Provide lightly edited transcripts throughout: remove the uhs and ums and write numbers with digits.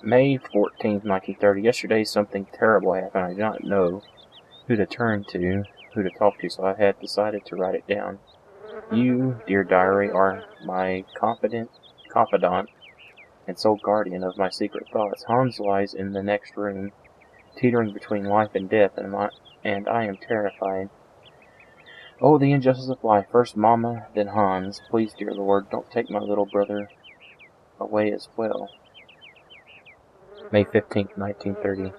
May 14th, 1930. Yesterday something terrible happened. I did not know who to turn to, who to talk to, so I had decided to write it down. You, dear diary, are my confidant and sole guardian of my secret thoughts. Hans lies in the next room, teetering between life and death, and I am terrified. Oh, the injustice of life. First Mama, then Hans. Please, dear Lord, don't take my little brother away as well. May 15th, 1930.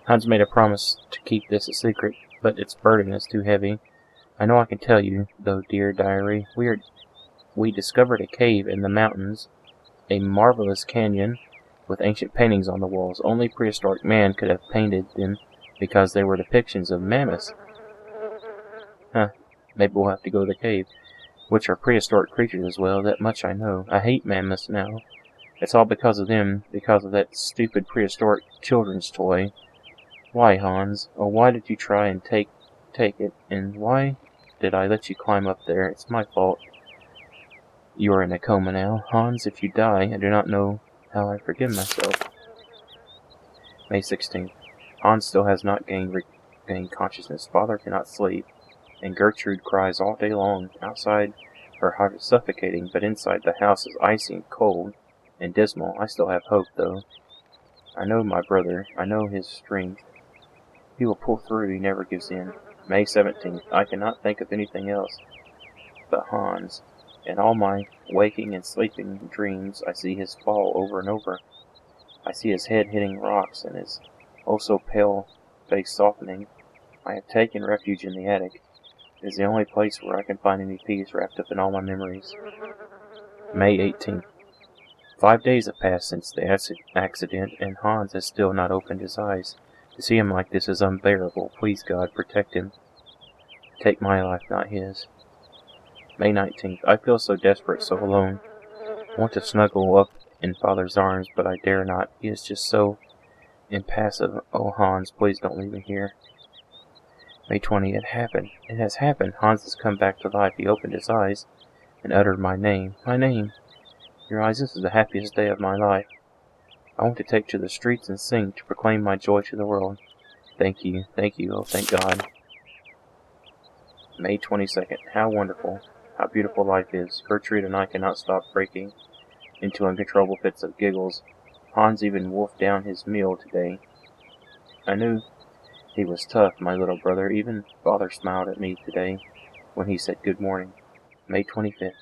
Hans made a promise to keep this a secret, but its burden is too heavy. I know I can tell you, though, dear diary. We discovered a cave in the mountains, a marvelous canyon with ancient paintings on the walls. Only prehistoric man could have painted them because they were depictions of mammoths. Maybe we'll have to go to the cave, which are prehistoric creatures as well, that much I know. I hate mammoths now. It's all because of them, because of that stupid prehistoric children's toy. Why, Hans? Oh, why did you try and take it, and why did I let you climb up there? It's my fault. You are in a coma now. Hans, if you die, I do not know how I forgive myself. May 16th. Hans still has not regained consciousness. Father cannot sleep, and Gertrude cries all day long. Outside, her heart is suffocating, but inside the house is icy and cold and dismal. I still have hope, though. I know my brother. I know his strength. He will pull through. He never gives in. May 17th. I cannot think of anything else but Hans. In all my waking and sleeping dreams, I see his fall over and over. I see his head hitting rocks and his oh-so-pale face softening. I have taken refuge in the attic. It is the only place where I can find any peace wrapped up in all my memories. May 18th. 5 days have passed since the accident, and Hans has still not opened his eyes. To see him like this is unbearable. Please, God, protect him. Take my life, not his. May 19th. I feel so desperate, so alone. I want to snuggle up in Father's arms, but I dare not. He is just so impassive. Oh, Hans, please don't leave me here. May 20th. It happened. It has happened. Hans has come back to life. He opened his eyes and uttered my name. My name. Your eyes, this is the happiest day of my life. I want to take to the streets and sing, to proclaim my joy to the world. Thank you, oh thank God. May 22nd. How wonderful, how beautiful life is. Gertrude and I cannot stop breaking into uncontrollable fits of giggles. Hans even wolfed down his meal today. I knew he was tough, my little brother. Even Father smiled at me today when he said good morning. May 25th.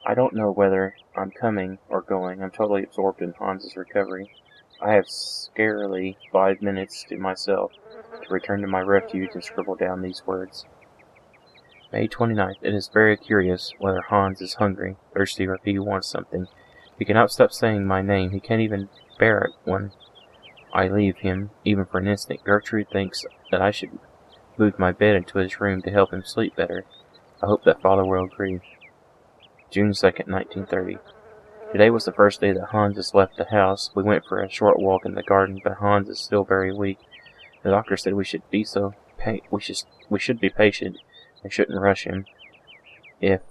I don't know whether I'm coming or going. I'm totally absorbed in Hans's recovery. I have scarcely 5 minutes to myself to return to my refuge and scribble down these words. May 29th. It is very curious whether Hans is hungry, thirsty, or if he wants something. He cannot stop saying my name. He can't even bear it when I leave him, even for an instant. Gertrude thinks that I should move my bed into his room to help him sleep better. I hope that Father will agree. June 2nd, 1930. Today was the first day that Hans has left the house. We went for a short walk in the garden, but Hans is still very weak. The doctor said we should be patient and shouldn't rush him. It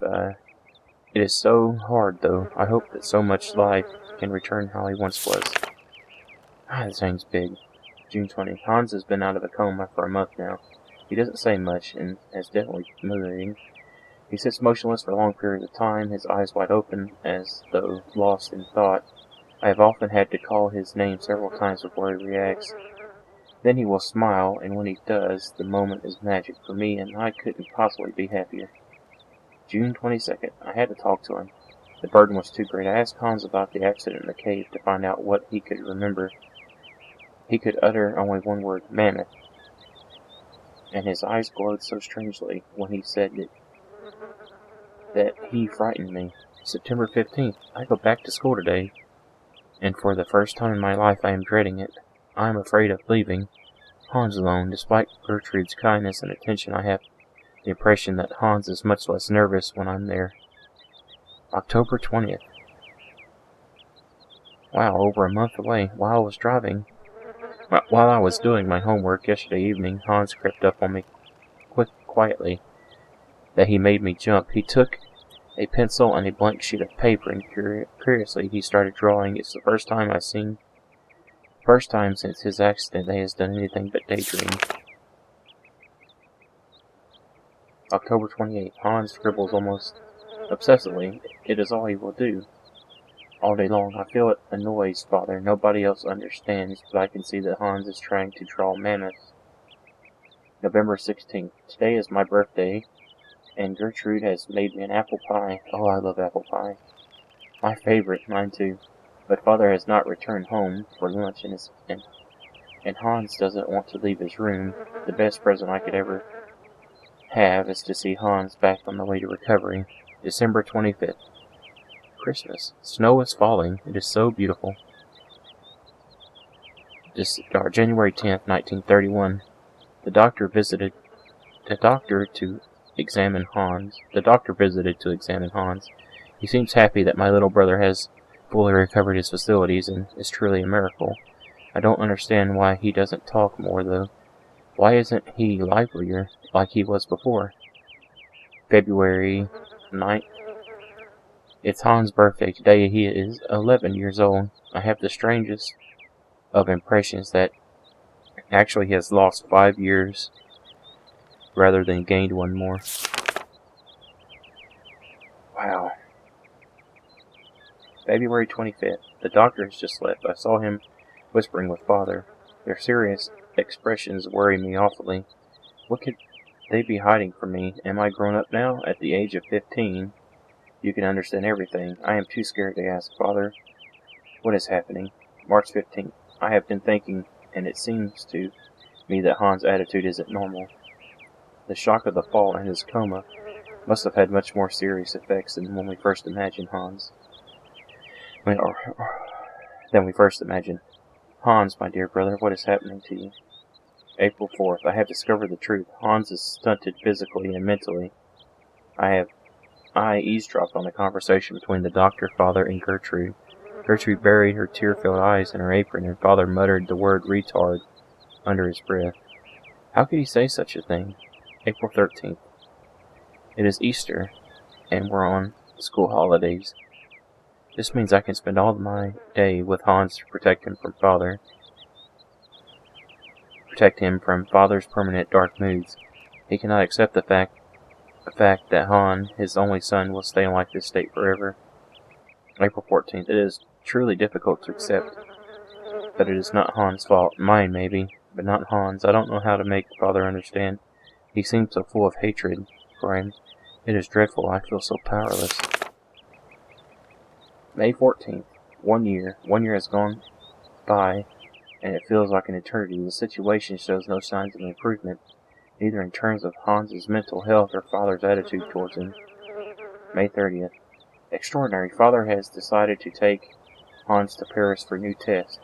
is so hard, though. I hope that so much life can return how he once was. This hangs big. June 20th. Hans has been out of a coma for a month now. He doesn't say much and is definitely moving. He sits motionless for long periods of time, his eyes wide open, as though lost in thought. I have often had to call his name several times before he reacts. Then he will smile, and when he does, the moment is magic for me, and I couldn't possibly be happier. June 22nd. I had to talk to him. The burden was too great. I asked Hans about the accident in the cave to find out what he could remember. He could utter only one word, mammoth, and his eyes glowed so strangely when he said it that he frightened me. September 15th. I go back to school today, and for the first time in my life I am dreading it. I am afraid of leaving Hans alone. Despite Gertrude's kindness and attention, I have the impression that Hans is much less nervous when I'm there. October 20th. Wow, over a month away. While I was doing my homework yesterday evening, Hans crept up on me quietly that he made me jump. He took a pencil and a blank sheet of paper, and curiously he started drawing. It's the first time since his accident that he has done anything but daydream. October 28th. Hans scribbles almost obsessively. It is all he will do. All day long. I feel it annoys Father. Nobody else understands, but I can see that Hans is trying to draw mammoths. November 16th. Today is my birthday, and Gertrude has made me an apple pie. Oh, I love apple pie. My favorite, mine too. But Father has not returned home for lunch, and Hans doesn't want to leave his room. The best present I could ever have is to see Hans back on the way to recovery. December 25th. Christmas. Snow is falling. It is so beautiful. January 10th, 1931. The doctor visited to examine Hans. He seems happy that my little brother has fully recovered his facilities, and is truly a miracle. I don't understand why he doesn't talk more, though. Why isn't he livelier like he was before? February 9th. It's Hans' birthday today. He is 11 years old. I have the strangest of impressions that actually he has lost 5 years rather than gained one more. Wow. February 25th. The doctor has just left. I saw him whispering with Father. Their serious expressions worry me awfully. What could they be hiding from me? Am I grown up now? At the age of 15, you can understand everything. I am too scared to ask. Father, what is happening? March 15th. I have been thinking, and it seems to me that Hans' attitude isn't normal. The shock of the fall and his coma must have had much more serious effects than when we first imagined Hans. Hans, my dear brother, what is happening to you? April 4th. I have discovered the truth. Hans is stunted physically and mentally. I eavesdropped on a conversation between the doctor, Father, and Gertrude. Gertrude buried her tear-filled eyes in her apron, and Father muttered the word retard under his breath. How could he say such a thing? April 13th. It is Easter, and we're on school holidays. This means I can spend all my day with Hans to protect him from Father's permanent dark moods. He cannot accept the fact that Han, his only son, will stay in like this state forever. April 14th. It is truly difficult to accept that it is not Hans' fault. Mine, maybe, but not Hans. I don't know how to make Father understand. He seems so full of hatred for him. It is dreadful. I feel so powerless. May 14th. 1 year. 1 year has gone by, and it feels like an eternity. The situation shows no signs of improvement, neither in terms of Hans' mental health or Father's attitude towards him. May 30th. Extraordinary. Father has decided to take Hans to Paris for new tests.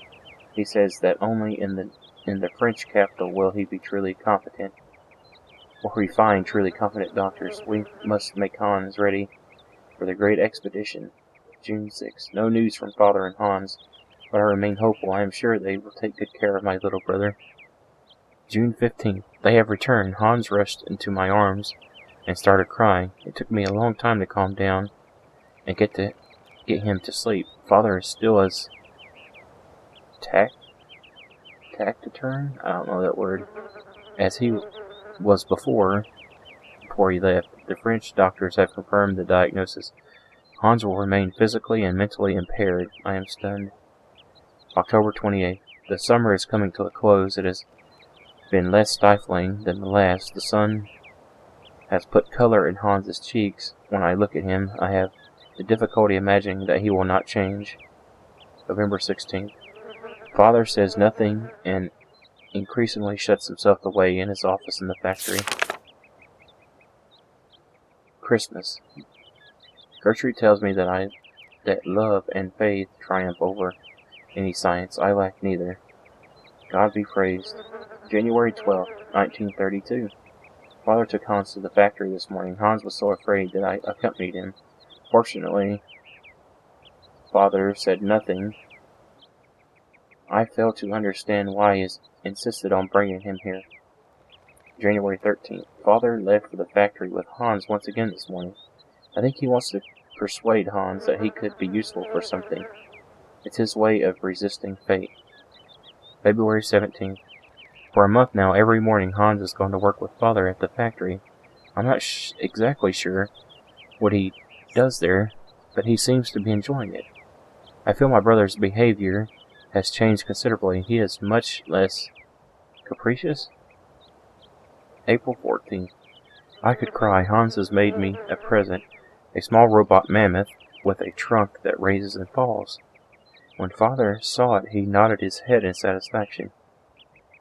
He says that only in the French capital will he be truly competent, or we find truly competent doctors. We must make Hans ready for the great expedition. June 6th. No news from Father and Hans, but I remain hopeful. I am sure they will take good care of my little brother. June 15th. They have returned. Hans rushed into my arms and started crying. It took me a long time to calm down and get him to sleep. Father is still as taciturn? I don't know that word. As he was before he left. The French doctors have confirmed the diagnosis. Hans will remain physically and mentally impaired. I am stunned. October 28th. The summer is coming to a close. It has been less stifling than the last. The sun has put color in Hans's cheeks. When I look at him, I have the difficulty imagining that he will not change. November 16th. Father says nothing and increasingly shuts himself away in his office in the factory. Christmas. Gertrude tells me that love and faith triumph over any science. I lack neither. God be praised. January 12th, 1932. Father took Hans to the factory this morning. Hans was so afraid that I accompanied him. Fortunately, Father said nothing. I failed to understand why he insisted on bringing him here. January 13th. Father left for the factory with Hans once again this morning. I think he wants to persuade Hans that he could be useful for something. It's his way of resisting fate. February 17th. For a month now, every morning Hans has gone to work with Father at the factory. I'm not exactly sure what he does there, but he seems to be enjoying it. I feel my brother's behavior has changed considerably. He is much less capricious. April 14th. I could cry. Hans has made me a present, a small robot mammoth with a trunk that raises and falls. When Father saw it, he nodded his head in satisfaction.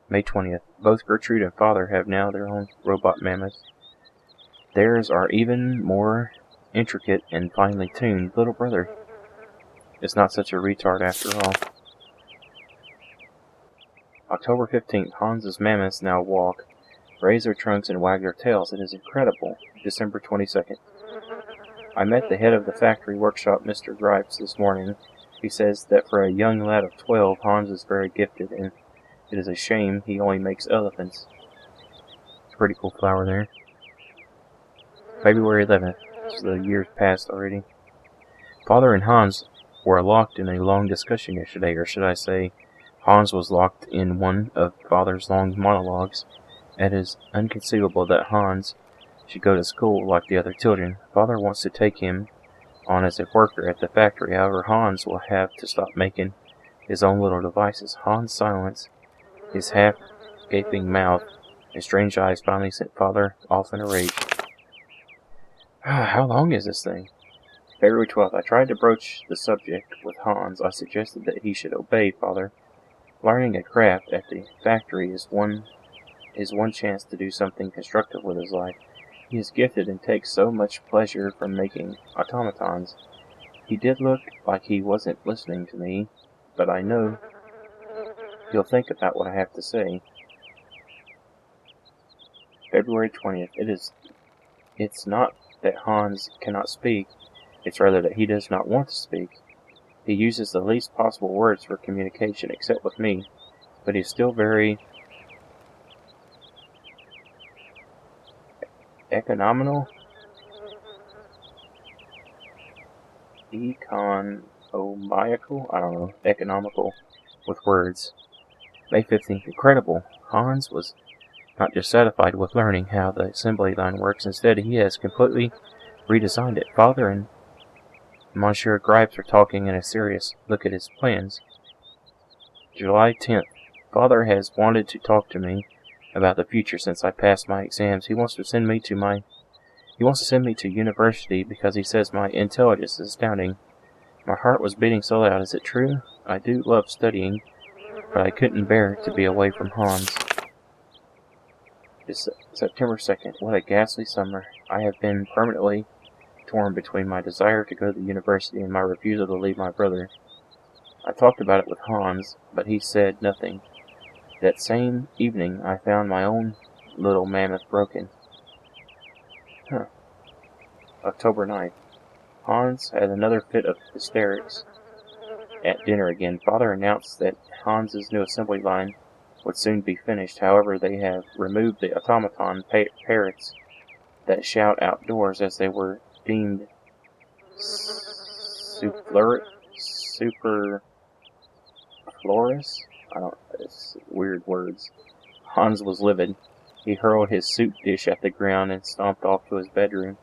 May 20th. Both Gertrude and Father have now their own robot mammoths. Theirs are even more intricate and finely tuned. Little brother is not such a retard after all. October 15th. Hans's mammoths now walk, raise their trunks, and wag their tails. It is incredible. December 22nd. I met the head of the factory workshop, Mr. Gripes, this morning. He says that for a young lad of 12, Hans is very gifted, and it is a shame he only makes elephants. It's a pretty cool flower there. February 11th. So the year's passed already. Father and Hans were locked in a long discussion yesterday, or should I say, Hans was locked in one of Father's long monologues. It is inconceivable that Hans should go to school like the other children. Father wants to take him on as a worker at the factory. However, Hans will have to stop making his own little devices. Hans' silence, his half-gaping mouth, and strange eyes finally sent Father off in a rage. How long is this thing? February 12th. I tried to broach the subject with Hans. I suggested that he should obey Father. Learning a craft at the factory is one chance to do something constructive with his life. He is gifted and takes so much pleasure from making automatons. He did look like he wasn't listening to me, but I know he'll think about what I have to say. February 20th. It's not that Hans cannot speak, it's rather that he does not want to speak. He uses the least possible words for communication, except with me, but he's still very economical? I don't know. Economical with words. May 15th. Incredible. Hans was not just satisfied with learning how the assembly line works. Instead, he has completely redesigned it. Father and Monsieur Gripes are talking in a serious look at his plans. July 10th. Father has wanted to talk to me about the future since I passed my exams. He wants to send me to university because he says my intelligence is astounding. My heart was beating so loud. Is it true? I do love studying, but I couldn't bear to be away from Hans. It's September 2nd. What a ghastly summer. I have been permanently torn between my desire to go to the university and my refusal to leave my brother. I talked about it with Hans, but he said nothing. That same evening, I found my own little mammoth broken. October 9th. Hans had another fit of hysterics at dinner again. Father announced that Hans's new assembly line would soon be finished. However, they have removed the automaton parrots that shout outdoors, as they were deemed superfluous. It's weird words. Hans was livid. He hurled his soup dish at the ground and stomped off to his bedroom.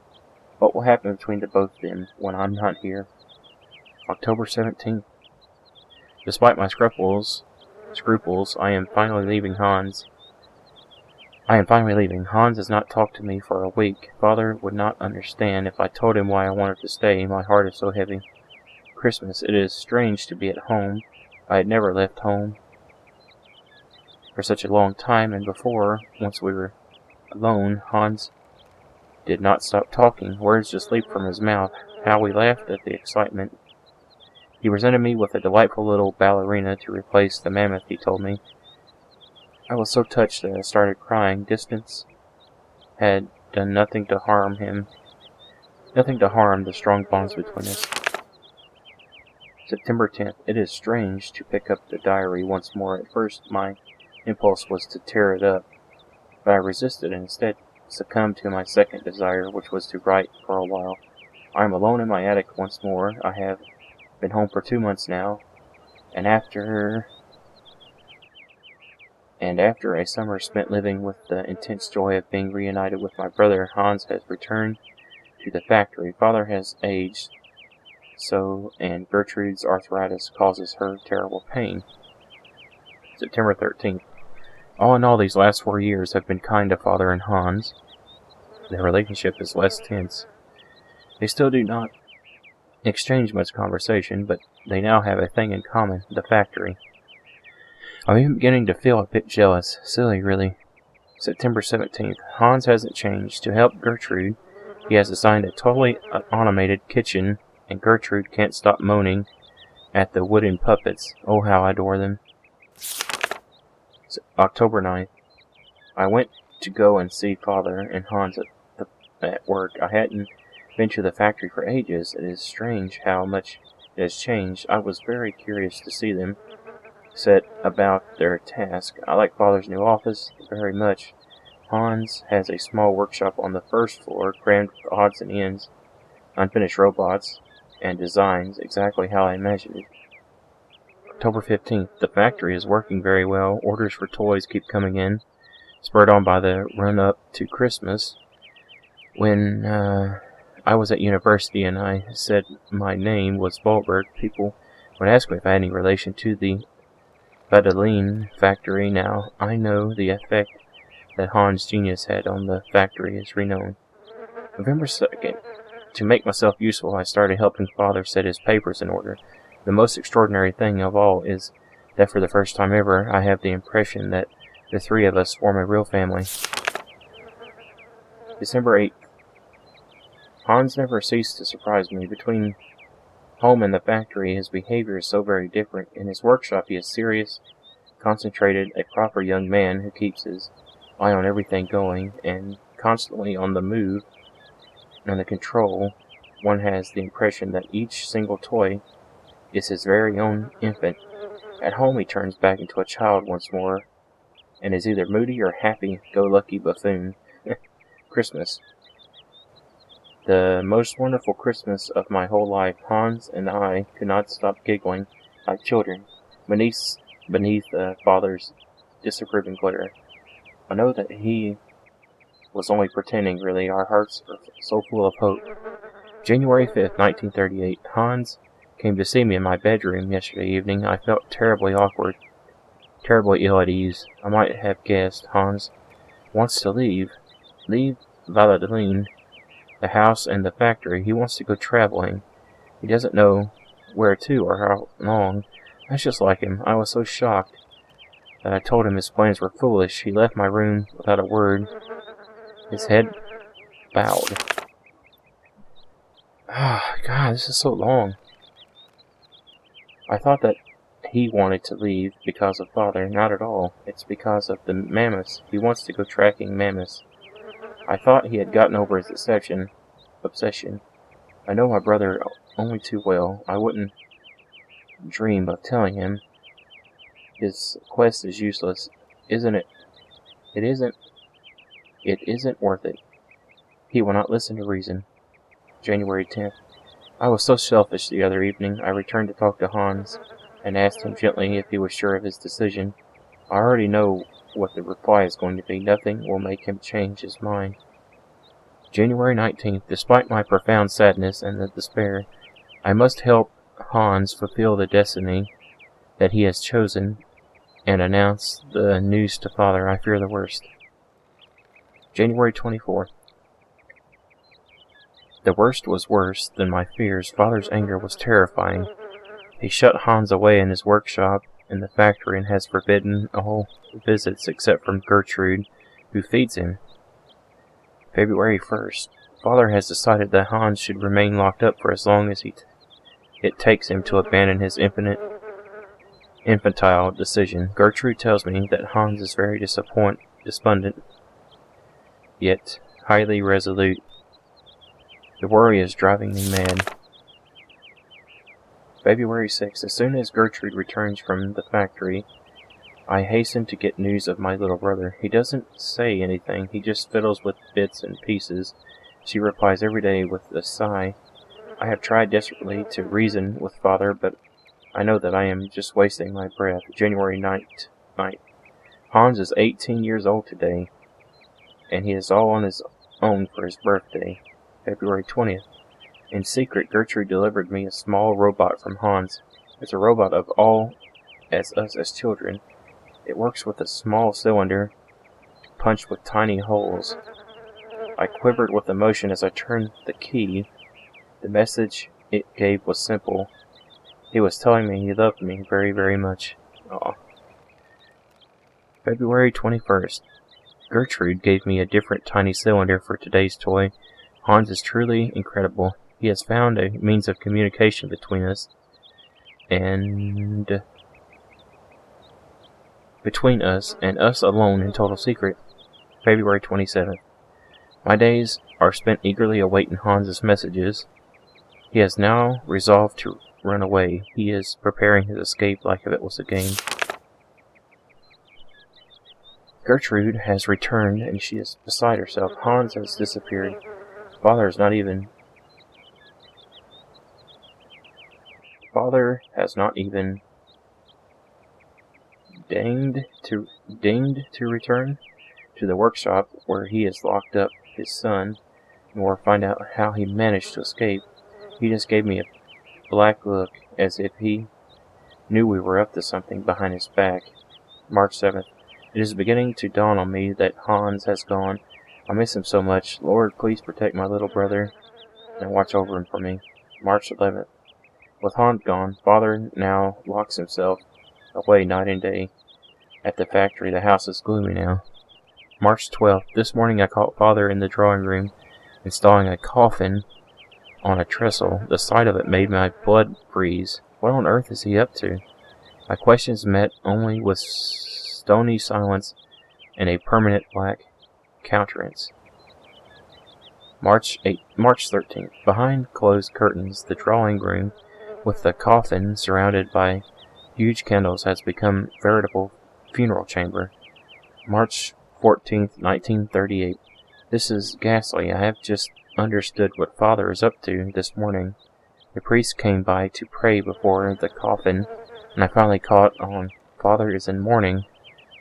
What will happen between the both of them when I'm not here? October 17th. Despite my scruples, I am finally leaving Hans. Hans has not talked to me for a week. Father would not understand if I told him why I wanted to stay. My heart is so heavy. Christmas. It is strange to be at home. I had never left home for such a long time, and once we were alone, Hans did not stop talking. Words just leaped from his mouth. How we laughed at the excitement. He presented me with a delightful little ballerina to replace the mammoth, he told me. I was so touched that I started crying. Distance had done nothing to harm the strong bonds between us. September 10th. It is strange to pick up the diary once more. At first, my impulse was to tear it up, but I resisted and instead succumbed to my second desire, which was to write for a while. I am alone in my attic once more. I have been home for 2 months now, and after a summer spent living with the intense joy of being reunited with my brother, Hans has returned to the factory. Father has aged so, and Gertrude's arthritis causes her terrible pain. September 13th. All in all, these last 4 years have been kind to Father and Hans. Their relationship is less tense. They still do not exchange much conversation, but they now have a thing in common, the factory. I'm even beginning to feel a bit jealous. Silly, really. September 17th. Hans hasn't changed. To help Gertrude, he has assigned a totally automated kitchen, and Gertrude can't stop moaning at the wooden puppets. Oh, how I adore them. October 9th. I went to go and see Father and Hans at work. I hadn't been to the factory for ages. It is strange how much it has changed. I was very curious to see them set about their task. I like Father's new office very much. Hans has a small workshop on the first floor, crammed with odds and ends, unfinished robots, and designs exactly how I imagined it. October 15th. The factory is working very well. Orders for toys keep coming in, spurred on by the run-up to Christmas. When I was at university and I said my name was Volberg, people would ask me if I had any relation to the Badeline factory. Now I know the effect that Hans' genius had on the factory is renowned. November 2nd. To make myself useful, I started helping Father set his papers in order. The most extraordinary thing of all is that for the first time ever, I have the impression that the three of us form a real family. December 8th. Hans never ceased to surprise me. Between home and the factory, his behavior is so very different. In his workshop, he is serious, concentrated, a proper young man who keeps his eye on everything going, and constantly on the move and the control. One has the impression that each single toy is his very own infant. At home, he turns back into a child once more, and is either moody or happy-go-lucky buffoon. Christmas. The most wonderful Christmas of my whole life. Hans and I could not stop giggling like children beneath Father's disapproving glare. I know that he was only pretending, really. Our hearts are so full of hope. January 5th, 1938. Hans came to see me in my bedroom yesterday evening. I felt terribly awkward, terribly ill at ease. I might have guessed Hans wants to leave Valladolid, the house and the factory. He wants to go traveling. He doesn't know where to or how long. That's just like him. I was so shocked that I told him his plans were foolish. He left my room without a word, his head bowed. Ah, God, this is so long. I thought that he wanted to leave because of Father. Not at all. It's because of the mammoths. He wants to go tracking mammoths. I thought he had gotten over his obsession. I know my brother only too well. I wouldn't dream of telling him. His quest is useless, isn't it? It isn't worth it. He will not listen to reason. January 10th. I was so selfish the other evening. I returned to talk to Hans and asked him gently if he was sure of his decision. I already know what the reply is going to be. Nothing will make him change his mind. January 19th. Despite my profound sadness and the despair, I must help Hans fulfill the destiny that he has chosen and announce the news to Father. I fear the worst. January 24th. The worst was worse than my fears. Father's anger was terrifying. He shut Hans away in his workshop in the factory and has forbidden all visits except from Gertrude, who feeds him. February 1st. Father has decided that Hans should remain locked up for as long as it takes him to abandon his infantile decision. Gertrude tells me that Hans is very despondent, yet highly resolute. The worry is driving me mad. February 6th. As soon as Gertrude returns from the factory, I hasten to get news of my little brother. He doesn't say anything. He just fiddles with bits and pieces. She replies every day with a sigh I have tried desperately to reason with Father, but I know that I am just wasting my breath. January 9th. Hans is 18 years old today, and he is all on his own for his birthday. February 20th. In secret, Gertrude delivered me a small robot from Hans. It's a robot of all as us as children. It works with a small cylinder punched with tiny holes. I quivered with emotion as I turned the key. The message it gave was simple. He was telling me he loved me very, very much. Aw. February 21st. Gertrude gave me a different tiny cylinder for today's toy. Hans is truly incredible. He has found a means of communication between us and us alone in total secret. February 27th. My days are spent eagerly awaiting Hans's messages. He has now resolved to run away. He is preparing his escape like if it was a game. Gertrude has returned, and she is beside herself. Hans has disappeared. Father has not even deigned to return to the workshop where he has locked up his son, nor find out how he managed to escape. He just gave me a black look, as if he knew we were up to something behind his back. March 7th. It is beginning to dawn on me that Hans has gone. I miss him so much. Lord, please protect my little brother and watch over him for me. March 11th. With Hans gone, Father now locks himself away night and day. At the factory, the house is gloomy now. March 12th. This morning I caught Father in the drawing room, installing a coffin on a trestle. The sight of it made my blood freeze. What on earth is he up to? My questions met only with stony silence and a permanent black countenance. March 13th. Behind closed curtains, the drawing room, with the coffin surrounded by huge candles, has become a veritable funeral chamber. March 14th, 1938. This is ghastly. I have just understood what Father is up to this morning. The priest came by to pray before the coffin, and I finally caught on. Father is in mourning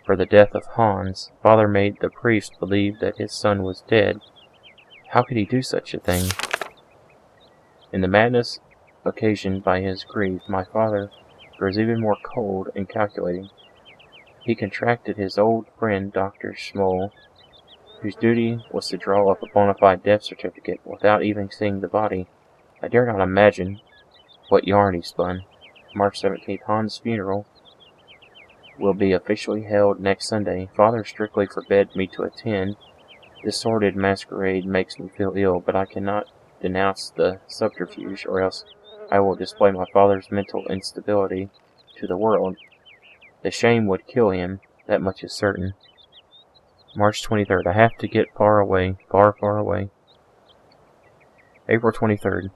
for the death of Hans. Father made the priest believe that his son was dead. How could he do such a thing? In the madness occasioned by his grief, my father grows even more cold and calculating. He contracted his old friend Dr. Schmoll, whose duty was to draw up a bona fide death certificate without even seeing the body. I dare not imagine what yarn he spun. March 17th. Hans' funeral will be officially held next Sunday. Father strictly forbade me to attend. This sordid masquerade makes me feel ill, but I cannot denounce the subterfuge, or else I will display my father's mental instability to the world. The shame would kill him, that much is certain. March 23rd. I have to get far away, far, far away. April 23rd.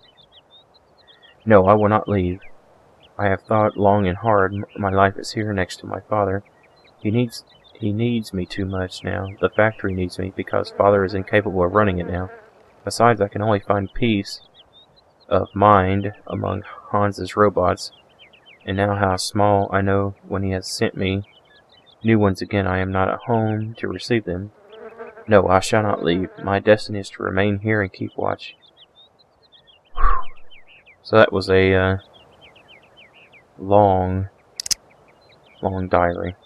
No, I will not leave. I have thought long and hard. My life is here next to my father. He needs me too much now. The factory needs me because Father is incapable of running it now. Besides, I can only find peace of mind among Hans's robots. And now how small I know when he has sent me new ones again, I am not at home to receive them. No, I shall not leave. My destiny is to remain here and keep watch. So that was a long diary.